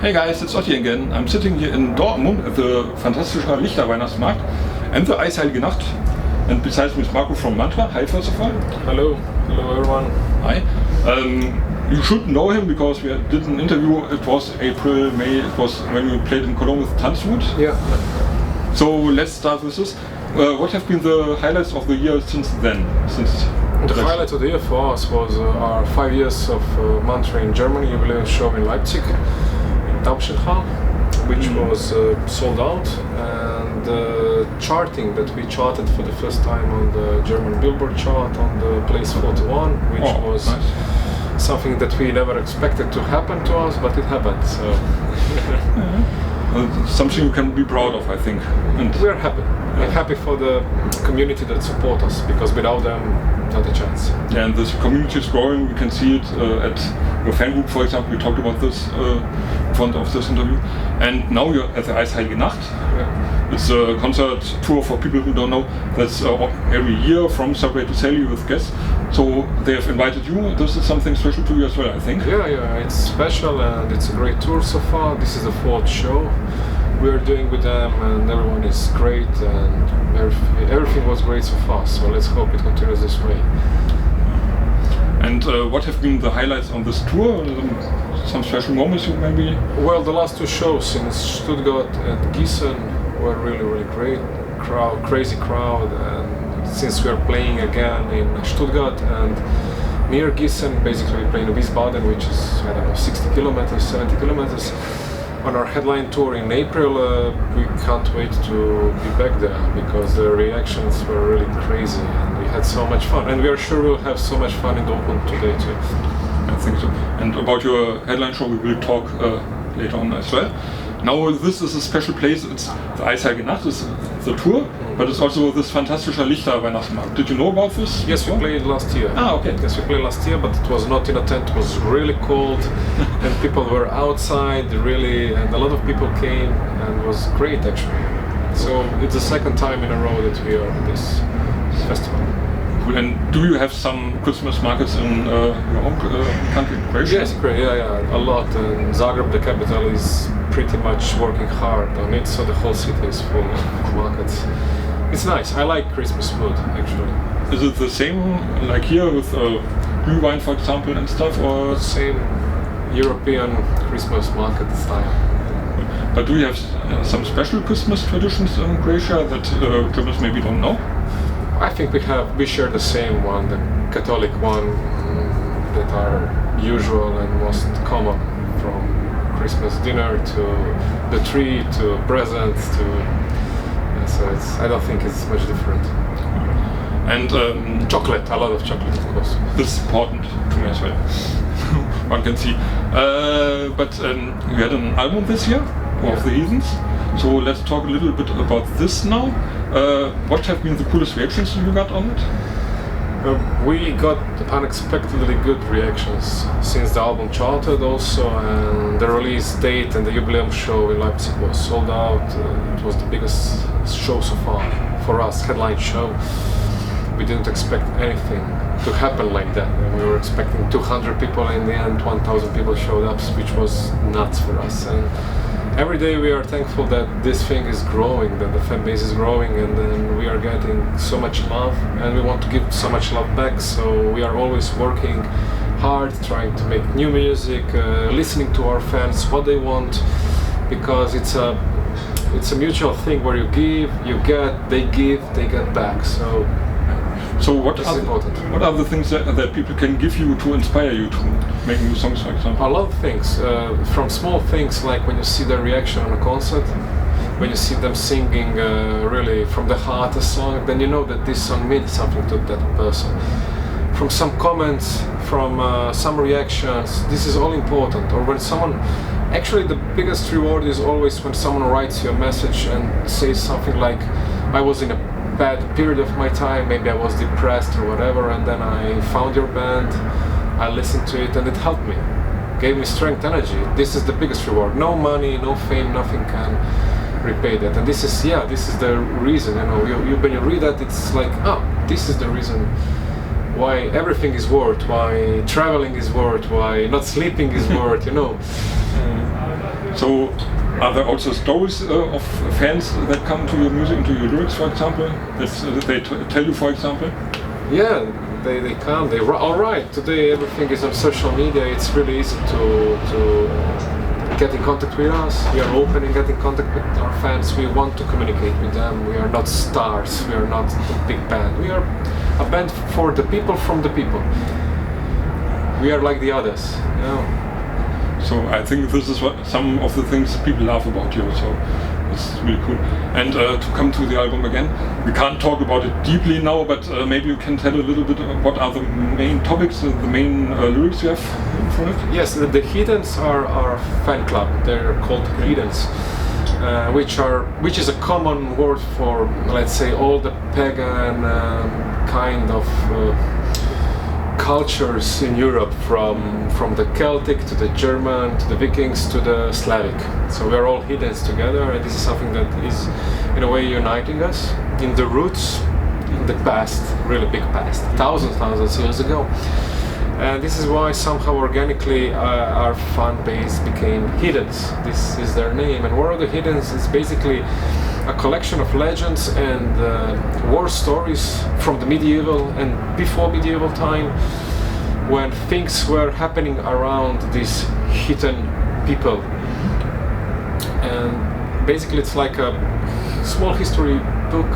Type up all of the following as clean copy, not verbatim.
Hey guys, it's Otti again. I'm sitting here in Dortmund at the fantastischer Lichterweihnachtsmarkt and the Eisheilige Nacht. And besides me is Marko from MANNTRA. Hi, first of all. Hello. Hello everyone. Hi. You should know him because we did an interview. It was April, May. It was when we played in Cologne with Tanzmut. Yeah. So let's start with this. What have been the highlights of the year since then? The highlight of the year for us was our 5 years of MANNTRA in Germany, jubileum show in Leipzig, in Taubschenhall, which was sold out, and charting that we charted for the first time on the German Billboard chart on the place 41, which was nice. Something that we never expected to happen to us, but it happened. So something you can be proud of, I think. And we're happy. We're happy for the community that support us, because without them, not a chance. Yeah, and this community is growing. We can see it at your fan group, for example. We talked about this in front of this interview. And now you're at the Eisheilige Nacht. Yeah. It's a concert tour for people who don't know. That's every year from Subway to Sally with guests. So they have invited you. This is something special to you as well, I think. Yeah, it's special and it's a great tour so far. This is the 4th show we're doing with them, and everyone is great, and everything was great so far. So let's hope it continues this way. And what have been the highlights on this tour? Some special moments you maybe? Well, the last 2 shows in Stuttgart and Gießen were really great. Crazy crowd, and since we are playing again in Stuttgart and near Gießen, basically we're playing Wiesbaden, which is, I don't know, 60 kilometers, 70 kilometers. On our headline tour in April, we can't wait to be back there, because the reactions were really crazy and we had so much fun, and we are sure we'll have so much fun in Dortmund today too. I think so. And about your headline show we will talk later on as well. Now this is a special place. It's the Eisheilige Nacht, it's the tour, but it's also this fantastischer Lichterweihnachtsmarkt. Did you know about this? Yes, we played last year. Ah, okay. Yes, we played last year, but it was not in a tent. It was really cold, and people were outside. And a lot of people came, and it was great actually. So it's the 2nd time in a row that we are at this festival. And do you have some Christmas markets in your home country, Croatia? Yes, yeah, a lot. And Zagreb, the capital, is pretty much working hard on it, so the whole city is full of markets. It's nice. I like Christmas mood, actually. Is it the same like here with Glühwein, for example, and stuff, or same European Christmas market style? But do you have some special Christmas traditions in Croatia that Germans maybe don't know? I think we share the same one, the Catholic one, that are usual and most common, from Christmas dinner to the tree to presents to. So I don't think it's much different. And chocolate, a lot of chocolate, of course. This is important to me as well. One can see. But you had an album this year of the Heathens. So let's talk a little bit about this now. What have been the coolest reactions you got on it? We got unexpectedly good reactions since the album charted also, and the release date and the jubileum show in Leipzig was sold out. It was the biggest show so far for us, headline show. We didn't expect anything to happen like that. We were expecting 200 people, in the end 1,000 people showed up, which was nuts for us. And every day we are thankful that this thing is growing, that the fan base is growing, and then we are getting so much love, and we want to give so much love back. So we are always working hard, trying to make new music, listening to our fans, what they want, because it's a mutual thing where you give, you get, they give, they get back. So what are the things that people can give you to inspire you to make new songs, for example? A lot of things, from small things like when you see their reaction on a concert, when you see them singing really from the heart a song, then you know that this song means something to that person. From some comments, from some reactions, this is all important. Or when someone, actually the biggest reward is always when someone writes you a message and says something like, I was in a bad period of my time, maybe I was depressed or whatever, and then I found your band, I listened to it and it helped me, gave me strength, energy. This is the biggest reward. No money, no fame, nothing can repay that. And this is the reason, when you read that, it's like, oh, this is the reason why everything is worth, why traveling is worth, why not sleeping is worth, So, are there also stories of fans that come to your music, into your lyrics, for example? That they tell you, for example? Yeah, they come. All right. Today everything is on social media. It's really easy to get in contact with us. We are open and get in contact with our fans. We want to communicate with them. We are not stars. We are not a big band. We are a band for the people, from the people. We are like the others. You know? So I think this is what some of the things people love about you. So it's really cool. And to come to the album again, we can't talk about it deeply now, but maybe you can tell a little bit what are the main topics, the main lyrics you have for it? Yes, the Heathens are our fan club. They're called Heathens, which is a common word for, let's say, all the pagan kind of cultures in Europe, from the Celtic to the German to the Vikings to the Slavic. So we're all heathens together, and this is something that is in a way uniting us in the roots, in the past, really big past, thousands years ago. And this is why somehow organically our fan base became Heathens. This is their name. And War of the Heathens is basically a collection of legends and war stories from the medieval and before medieval time, when things were happening around these heathen people. And basically it's like a small history book,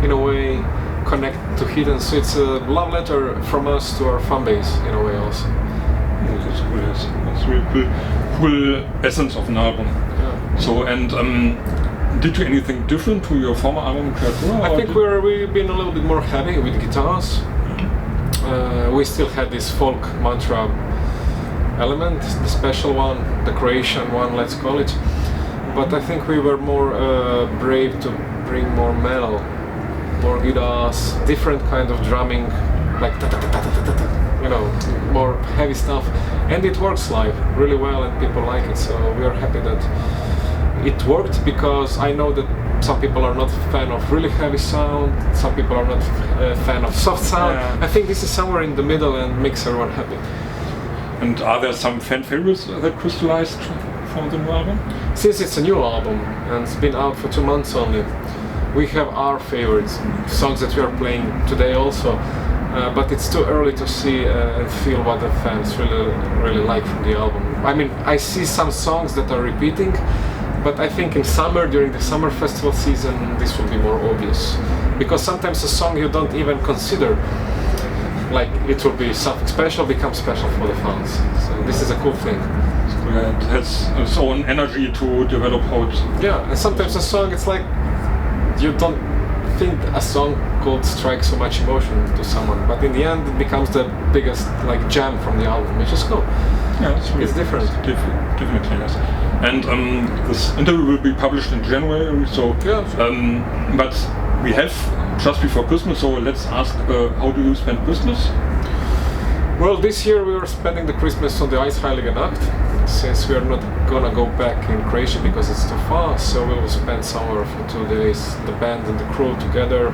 in a way, connect to heathens. So it's a love letter from us to our fan base, in a way also. That's cool, yes. That's really cool essence of an album. Yeah. So, and did you anything different to your former album, Kreatura? I think we've been a little bit more heavy with guitars. We still had this folk mantra element, the special one, the Croatian one, let's call it. But I think we were more brave to bring more metal, more guitars, different kind of drumming, like you know, more heavy stuff. And it works live really well, and people like it. So we are happy that it worked, because I know that some people are not a fan of really heavy sound, some people are not a fan of soft sound. Yeah. I think this is somewhere in the middle and makes everyone happy. And are there some fan favorites that crystallized from the new album? Since it's a new album and it's been out for 2 months only, we have our favorites, songs that we are playing today also. But it's too early to see and feel what the fans really like from the album. I mean, I see some songs that are repeating, but I think in summer, during the summer festival season, this will be more obvious. Because sometimes a song you don't even consider, like it will be something special, becomes special for the fans. So this is a cool thing. It has its own energy to develop how it... Yeah, and sometimes a song, it's like, you don't think a song could strike so much emotion to someone, but in the end it becomes the biggest like jam from the album, which is cool. Yeah, it's different. Definitely, yes. And this interview will be published in January, so yeah. But we have just before Christmas, so let's ask, how do you spend Christmas? Well, this year we are spending the Christmas on the Eisheilige Nacht, since we are not gonna go back in Croatia because it's too far, so we will spend somewhere for 2 days, the band and the crew together,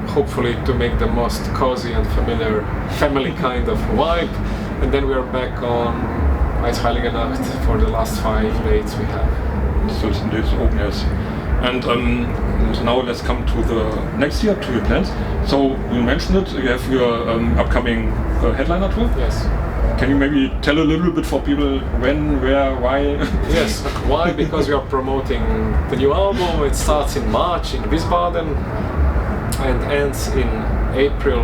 hopefully to make the most cozy and familiar family kind of vibe, and then we are back on Eisheilige Nacht for the last 5 dates we have. So it's indeed open, yes. And now let's come to the next year, to your plans. So you mentioned it, you have your upcoming headliner tour. Yes. Can you maybe tell a little bit for people when, where, why? Yes, why? Because we are promoting the new album. It starts in March in Wiesbaden and ends in April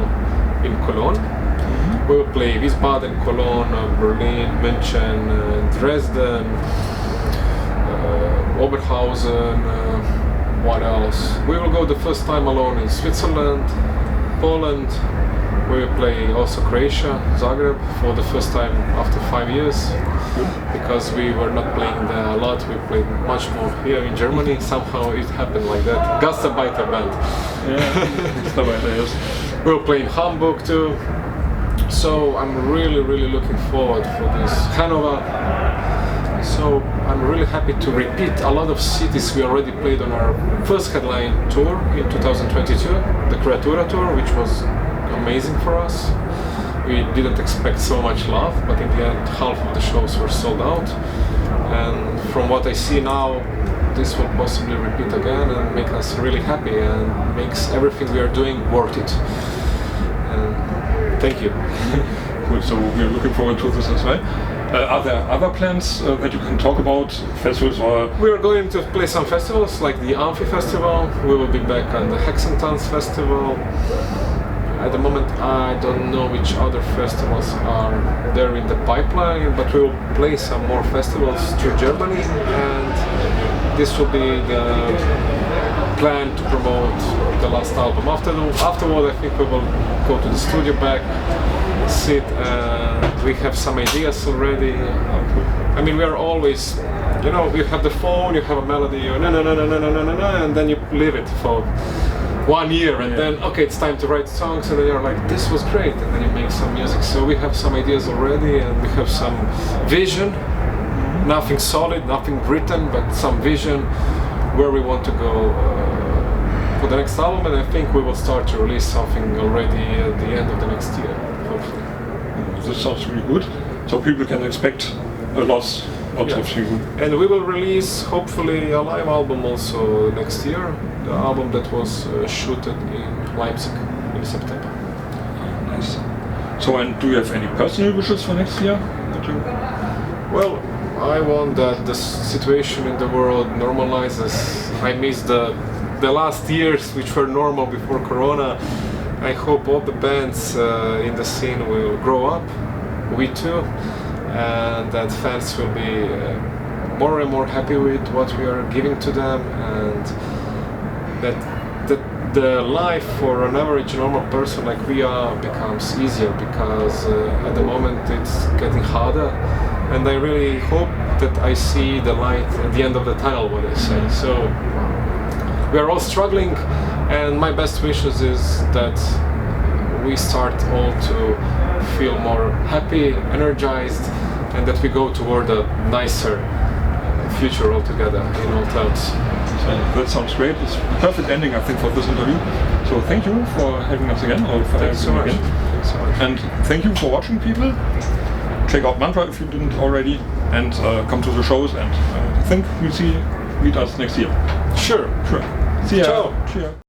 in Cologne. Mm-hmm. We will play Wiesbaden, Cologne, Berlin, München, Dresden, Oberhausen, what else? We will go the first time alone in Switzerland, Poland. We will play also Croatia, Zagreb, for the first time after 5 years. Because we were not playing there a lot, we played much more here in Germany. Somehow it happened like that. Gastierte band. Yeah, yes. We'll play in Hamburg too. So I'm really looking forward for this. Hanover. So I'm really happy to repeat a lot of cities we already played on our first headline tour in 2022, the Kreatura tour, which was amazing for us. We didn't expect so much love, but in the end half of the shows were sold out. And from what I see now, this will possibly repeat again and make us really happy and makes everything we are doing worth it. And thank you. Cool, so we're looking forward to this as well. Are there other plans that you can talk about, festivals or? We are going to play some festivals like the Amphi Festival. We will be back on the Hexentons Festival. At the moment I don't know which other festivals are there in the pipeline, but we will play some more festivals through Germany, and this will be the plan to promote the last album. Afterward I think we will go to the studio back, sit, we have some ideas already. I mean, we are always, you know, you have the phone, you have a melody, you and then you leave it for 1 year, and then okay, it's time to write songs, and then you're like, this was great, and then you make some music. So we have some ideas already, and we have some vision, nothing solid, nothing written, but some vision where we want to go for the next album, and I think we will start to release something already at the end of the next year, hopefully. This sounds really good. So people can expect a lot of you. And we will release hopefully a live album also next year. The album that was shooted in Leipzig in September. Nice. So, and do you have any personal wishes for next year? Well, I want that the situation in the world normalizes. I miss the last years which were normal before Corona. I hope all the bands in the scene will grow up, we too, and that fans will be more and more happy with what we are giving to them, and that the life for an average normal person like we are becomes easier, because at the moment it's getting harder, and I really hope that I see the light at the end of the tunnel, what I say. So we are all struggling, and my best wishes is that we start all to feel more happy, energized, and that we go toward a nicer future altogether in all terms. So that sounds great. It's a perfect ending, I think, for this interview. So thank you for having us again. Thanks so much. And thank you for watching, people. Check out MANNTRA if you didn't already, and come to the shows, and I think we'll meet us next year. Sure. See ya. Ciao. Cheers.